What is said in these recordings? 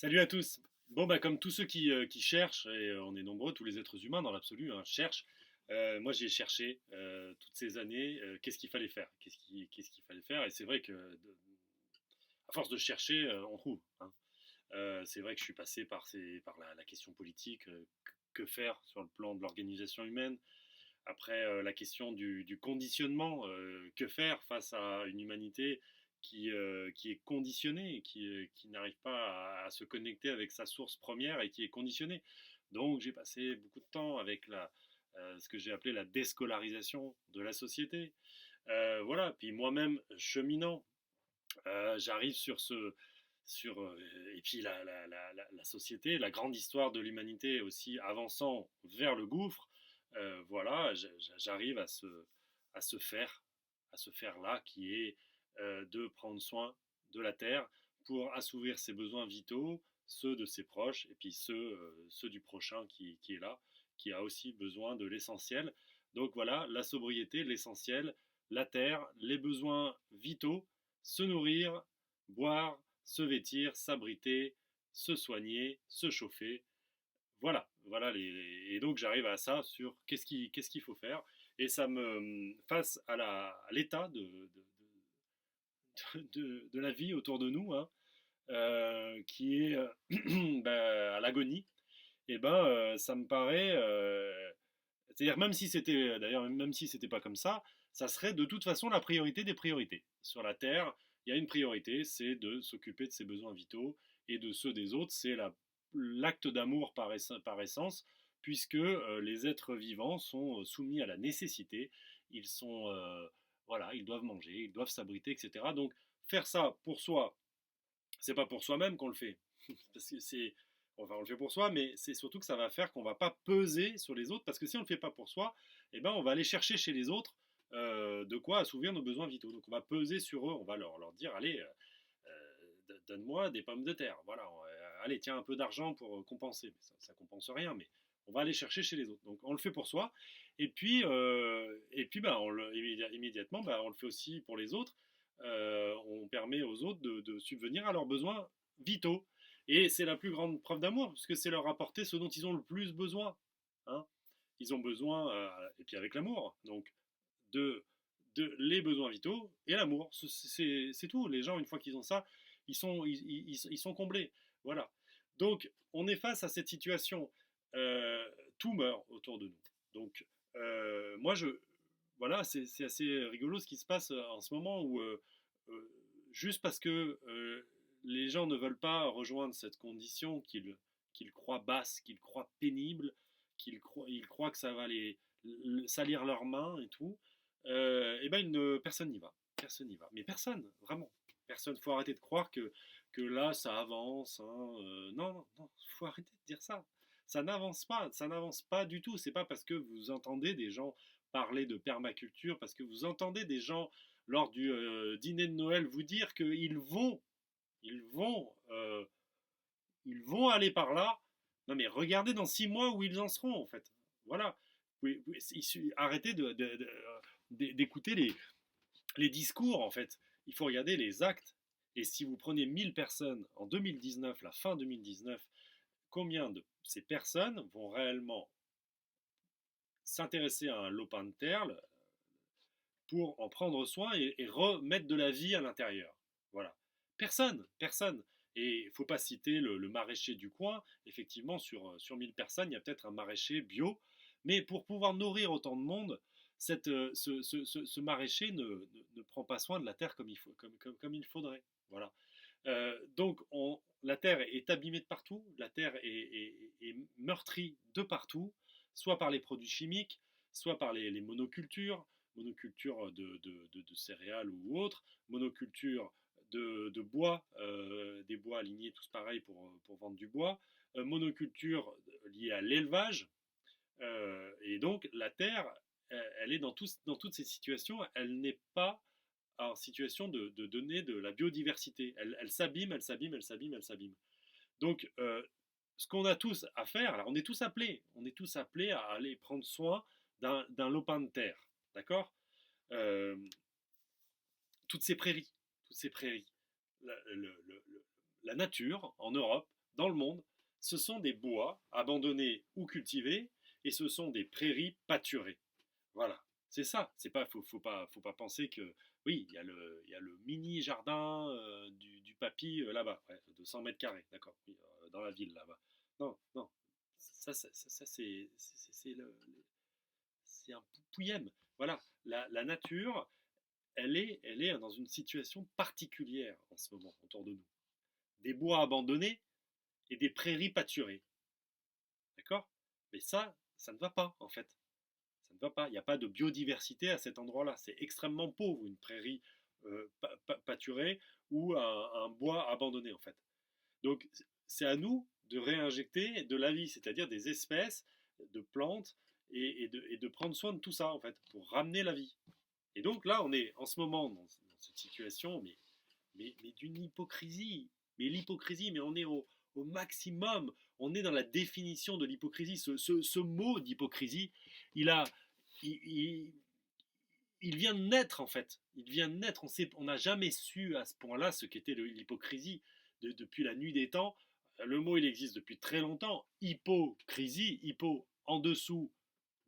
Salut à tous. Bon, bah, comme tous ceux qui cherchent, et on est nombreux, tous les êtres humains dans l'absolu, hein, cherchent, moi j'ai cherché toutes ces années qu'est-ce qu'il fallait faire. Qu'est-ce qu'il fallait faire. Et c'est vrai que, à force de chercher, on trouve, hein. C'est vrai que je suis passé par la question politique, que faire sur le plan de l'organisation humaine. Après, la question du conditionnement, que faire face à une humanité qui est conditionnée, et qui n'arrive pas à se connecter avec sa source première et qui est conditionnée. Donc j'ai passé beaucoup de temps avec ce que j'ai appelé la déscolarisation de la société. Voilà, puis moi-même, cheminant, j'arrive et puis la société, la grande histoire de l'humanité aussi avançant vers le gouffre. Voilà, j'arrive à ce faire là qui est de prendre soin de la terre pour assouvir ses besoins vitaux, ceux de ses proches et puis ceux du prochain qui est là, qui a aussi besoin de l'essentiel. Donc voilà, la sobriété, l'essentiel, la terre, les besoins vitaux, se nourrir, boire, se vêtir, s'abriter, se soigner, se chauffer. Voilà, voilà et donc j'arrive à ça sur qu'est-ce qu'il faut faire. Et ça me face à l'état de la vie autour de nous, hein, qui est bah, à l'agonie. Et ben ça me paraît, c'est-à-dire même si c'était pas comme ça serait de toute façon la priorité des priorités. Sur la Terre, il y a une priorité, c'est de s'occuper de ses besoins vitaux et de ceux des autres. C'est l'acte d'amour par essence, puisque les êtres vivants sont soumis à la nécessité. Ils sont, voilà, ils doivent manger, ils doivent s'abriter, etc. Donc faire ça pour soi, c'est pas pour soi-même qu'on le fait. Parce que enfin, on le fait pour soi, mais c'est surtout que ça va faire qu'on va pas peser sur les autres, parce que si on le fait pas pour soi, eh ben on va aller chercher chez les autres de quoi assouvir nos besoins vitaux. Donc on va peser sur eux, on va leur dire, allez, donne-moi des pommes de terre, voilà, allez, tiens un peu d'argent pour compenser, mais ça compense rien, mais on va aller chercher chez les autres. Donc on le fait pour soi, et puis bah, immédiatement, bah, on le fait aussi pour les autres. On permet aux autres de subvenir à leurs besoins vitaux. Et c'est la plus grande preuve d'amour, parce que c'est leur apporter ce dont ils ont le plus besoin, hein. Ils ont besoin, et puis avec l'amour, donc de, de les besoins vitaux et l'amour. C'est tout. Les gens, une fois qu'ils ont ça, ils sont comblés. Voilà. Donc, on est face à cette situation. Tout meurt autour de nous. Donc, moi, voilà, c'est assez rigolo ce qui se passe en ce moment où, euh, juste parce que les gens ne veulent pas rejoindre cette condition qu'ils croient basse, qu'ils croient pénible, ils croient que ça va salir leurs mains et tout, et ben personne n'y va. Personne n'y va. Mais personne, vraiment. Personne. Faut arrêter de croire que là, ça avance, hein. Non, non, non. Faut arrêter de dire ça. Ça n'avance pas. Ça n'avance pas du tout. C'est pas parce que vous entendez des gens parler de permaculture, parce que vous entendez des gens lors du dîner de Noël vous dire ils vont, euh, ils vont aller par là. Non mais regardez dans 6 mois où ils en seront en fait. Voilà. Arrêtez d'écouter les discours en fait. Il faut regarder les actes. Et si vous prenez 1000 personnes en 2019, la fin 2019, combien de ces personnes vont réellement s'intéresser à un lopin de terre pour en prendre soin et remettre de la vie à l'intérieur? Voilà. Personne, personne. Et il ne faut pas citer le maraîcher du coin. Effectivement, sur 1000 personnes, il y a peut-être un maraîcher bio. Mais pour pouvoir nourrir autant de monde, ce maraîcher ne prend pas soin de la terre comme il faudrait. Voilà. Donc, la terre est abîmée de partout, la terre est meurtrie de partout, soit par les produits chimiques, soit par les monocultures, monoculture de céréales ou autres, monoculture de bois, des bois alignés tous pareils pour vendre du bois, monoculture liée à l'élevage, et donc la terre, elle est dans toutes ces situations, elle n'est pas en situation de donner de la biodiversité. Elle s'abîme, elle s'abîme, elle s'abîme, elle s'abîme. Donc, ce qu'on a tous à faire, alors on est tous appelés à aller prendre soin d'un lopin de terre, d'accord? euh, toutes ces prairies, la nature en Europe dans le monde, ce sont des bois abandonnés ou cultivés, et ce sont des prairies pâturées. Voilà, c'est ça. C'est pas, faut pas penser que, oui, il y a le mini jardin du papy là-bas, ouais, de 100 mètres carrés, d'accord, oui, dans la ville là-bas. Non, non, ça, c'est un pouillème. Voilà, la nature, elle est dans une situation particulière en ce moment autour de nous. Des bois abandonnés et des prairies pâturées, d'accord. Mais ça ne va pas en fait. Ça ne va pas. Il n'y a pas de biodiversité à cet endroit-là. C'est extrêmement pauvre, une prairie pâturée ou un bois abandonné, en fait. Donc, c'est à nous de réinjecter de la vie, c'est-à-dire des espèces de plantes et de prendre soin de tout ça, en fait, pour ramener la vie. Et donc là, on est en ce moment dans cette situation, mais d'une hypocrisie. Mais l'hypocrisie, mais on est au maximum. On est dans la définition de l'hypocrisie. Ce mot d'hypocrisie, il a, il, il vient de naître en fait. Il vient de naître. On n'a jamais su à ce point-là ce qu'était l'hypocrisie depuis la nuit des temps. Le mot, il existe depuis très longtemps. Hypocrisie, hypo en dessous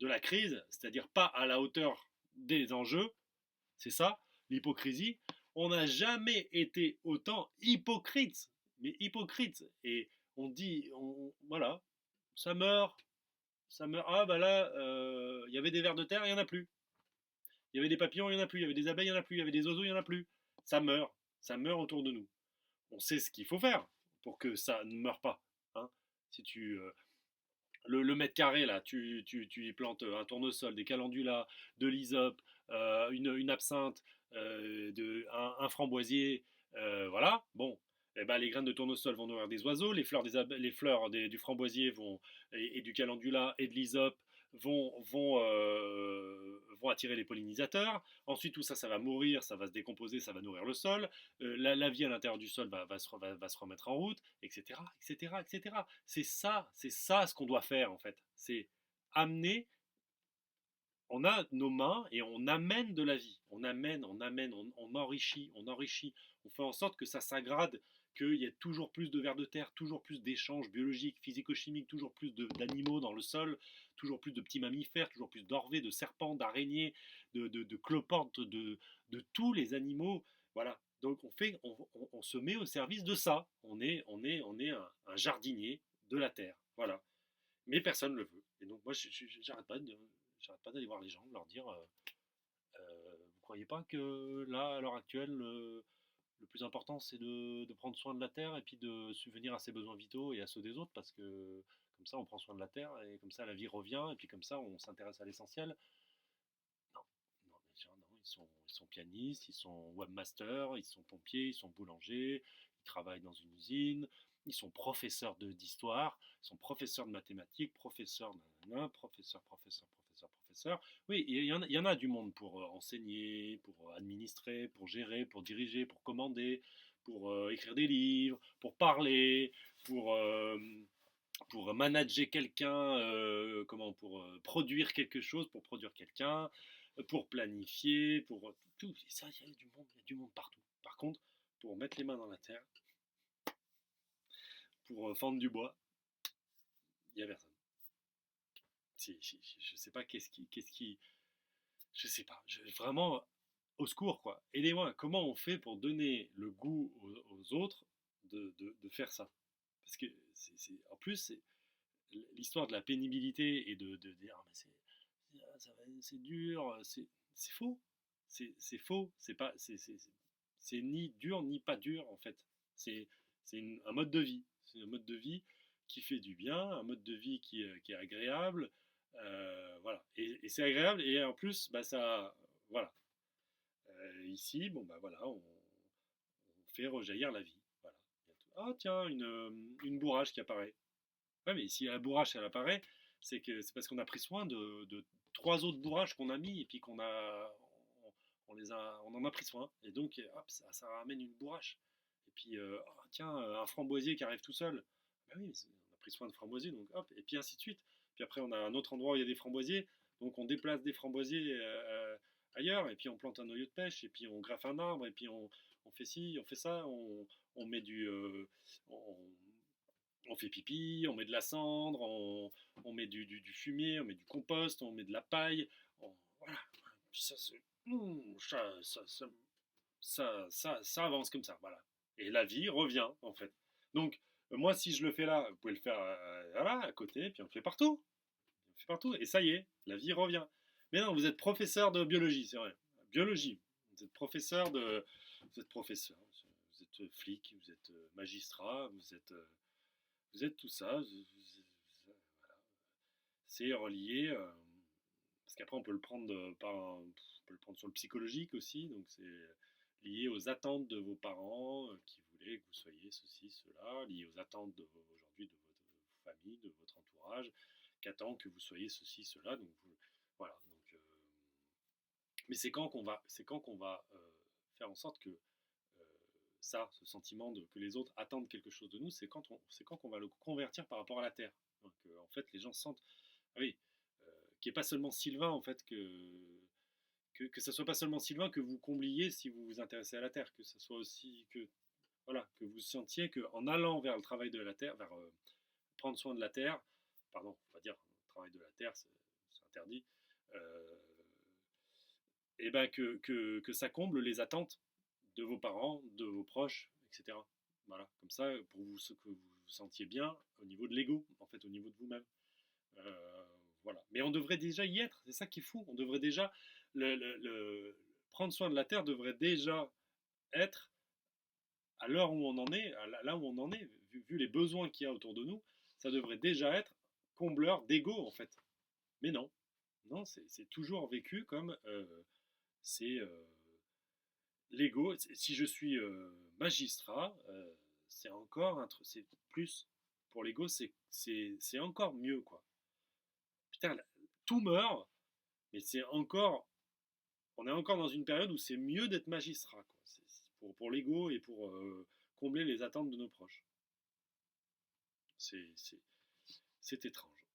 de la crise, c'est-à-dire pas à la hauteur des enjeux. C'est ça, l'hypocrisie. On n'a jamais été autant hypocrite, mais hypocrite. Et on dit, voilà, ça meurt, ça meurt. Ah bah là, il y avait des vers de terre, il n'y en a plus. Il y avait des papillons, il n'y en a plus. Il y avait des abeilles, il n'y en a plus. Il y avait des oiseaux, il n'y en a plus. Ça meurt autour de nous. On sait ce qu'il faut faire pour que ça ne meure pas. Hein. Si tu, le mètre carré, là, tu y plantes un tournesol, des calendulas, de l'hysope, une absinthe, un framboisier, voilà, bon, eh ben, les graines de tournesol vont nourrir des oiseaux, les fleurs du framboisier et du calendula et de l'hysope vont attirer les pollinisateurs. Ensuite, tout ça, ça va mourir, ça va se décomposer, ça va nourrir le sol. La vie à l'intérieur du sol va se remettre en route, etc., etc., etc. C'est ça ce qu'on doit faire en fait. C'est amener, on a nos mains et on amène de la vie. On enrichit, on enrichit. On fait en sorte que ça s'agrade, qu'il y ait toujours plus de vers de terre, toujours plus d'échanges biologiques, physico-chimiques, toujours plus d'animaux dans le sol, toujours plus de petits mammifères, toujours plus d'orvets, de serpents, d'araignées, de cloportes, de tous les animaux. Voilà. Donc on se met au service de ça. On est un jardinier de la terre. Voilà. Mais personne ne le veut. Et donc moi, j'arrête pas d'aller voir les gens, de leur dire, vous croyez pas que là, à l'heure actuelle, le plus important, c'est de prendre soin de la terre et puis de subvenir à ses besoins vitaux et à ceux des autres, parce que comme ça, on prend soin de la terre et comme ça, la vie revient et puis comme ça, on s'intéresse à l'essentiel. Non, non, bien sûr, non. Ils sont pianistes, ils sont webmasters, ils sont pompiers, ils sont boulangers, ils travaillent dans une usine, ils sont professeurs d'histoire, ils sont professeurs de mathématiques, professeurs nanana, professeurs. Oui, il y en a du monde pour enseigner, pour administrer, pour gérer, pour diriger, pour commander, pour écrire des livres, pour parler, pour, euh, pour manager quelqu'un, pour produire quelque chose, pour produire quelqu'un, pour planifier, pour tout. Et ça, il y a du monde partout. Par contre, pour mettre les mains dans la terre, pour fendre du bois, il n'y a personne. Je sais pas je sais pas. Vraiment, au secours, quoi. Aidez-moi. Comment on fait pour donner le goût aux autres de faire ça? Parce que, en plus, l'histoire de la pénibilité et de dire ah, mais c'est dur, c'est faux. C'est faux. C'est pas, c'est ni dur ni pas dur en fait. C'est un mode de vie. C'est un mode de vie qui fait du bien, un mode de vie qui est agréable. Voilà. Et c'est agréable et en plus, bah, ça, voilà. Ici, bon bah voilà, on fait rejaillir la vie. Voilà. Ah tiens, une bourrage qui apparaît. Ouais, mais si la bourrache elle apparaît, c'est parce qu'on a pris soin de trois autres bourrages qu'on a mis et puis on en a pris soin. Et donc, hop, ça ramène une bourrache. Et puis, oh, tiens, un framboisier qui arrive tout seul. Ben oui, on a pris soin de framboisier, donc hop, et puis ainsi de suite. Puis après, on a un autre endroit où il y a des framboisiers, donc on déplace des framboisiers ailleurs, et puis on plante un noyau de pêche, et puis on graffe un arbre, et puis on fait ci, on fait ça, on met on, on fait pipi, on met de la cendre, on met du fumier, on met du compost, on met de la paille. Voilà. Ça, ça avance comme ça. Voilà. Et la vie revient, en fait. Donc, moi, si je le fais là, vous pouvez le faire voilà, à côté, puis on le fait partout. On le fait partout. Et ça y est, la vie revient. Mais non, vous êtes professeur de biologie, c'est vrai. Biologie. Vous êtes professeur de. Vous êtes professeur. Vous êtes flic, vous êtes magistrat, vous êtes tout ça. Voilà. C'est relié. Parce qu'après, on peut le prendre on peut le prendre sur le psychologique aussi. Donc, c'est lié aux attentes de vos parents qui voulaient que vous soyez ceci, cela, lié aux attentes aujourd'hui de votre famille, de votre entourage, qui attend que vous soyez ceci, cela. Donc, voilà. Donc, mais c'est quand qu'on va faire en sorte que ce sentiment que les autres attendent quelque chose de nous, c'est quand qu'on va le convertir par rapport à la terre. Donc, en fait, les gens sentent, ah oui, qui est pas seulement Sylvain en fait que ça soit pas seulement Sylvain que vous combliez si vous vous intéressez à la terre, que ça soit aussi que voilà que vous sentiez que en allant vers le travail de la terre, vers prendre soin de la terre, pardon, on va dire travail de la terre, c'est interdit, euh, et ben que ça comble les attentes de vos parents, de vos proches, etc. Voilà, comme ça, pour vous, que vous vous sentiez bien au niveau de l'ego, en fait, au niveau de vous-même. Euh, voilà. Mais on devrait déjà y être, c'est ça qui est fou. On devrait déjà, prendre soin de la Terre devrait déjà être, à l'heure où on en est, là où on en est, vu les besoins qu'il y a autour de nous, ça devrait déjà être combleur d'ego, en fait. Mais non, non, c'est toujours vécu comme c'est l'ego. Si je suis magistrat, c'est encore c'est plus pour l'ego, c'est encore mieux, quoi. Putain, tout meurt, mais c'est encore, on est encore dans une période où c'est mieux d'être magistrat, quoi. Pour l'ego et pour combler les attentes de nos proches. C'est étrange.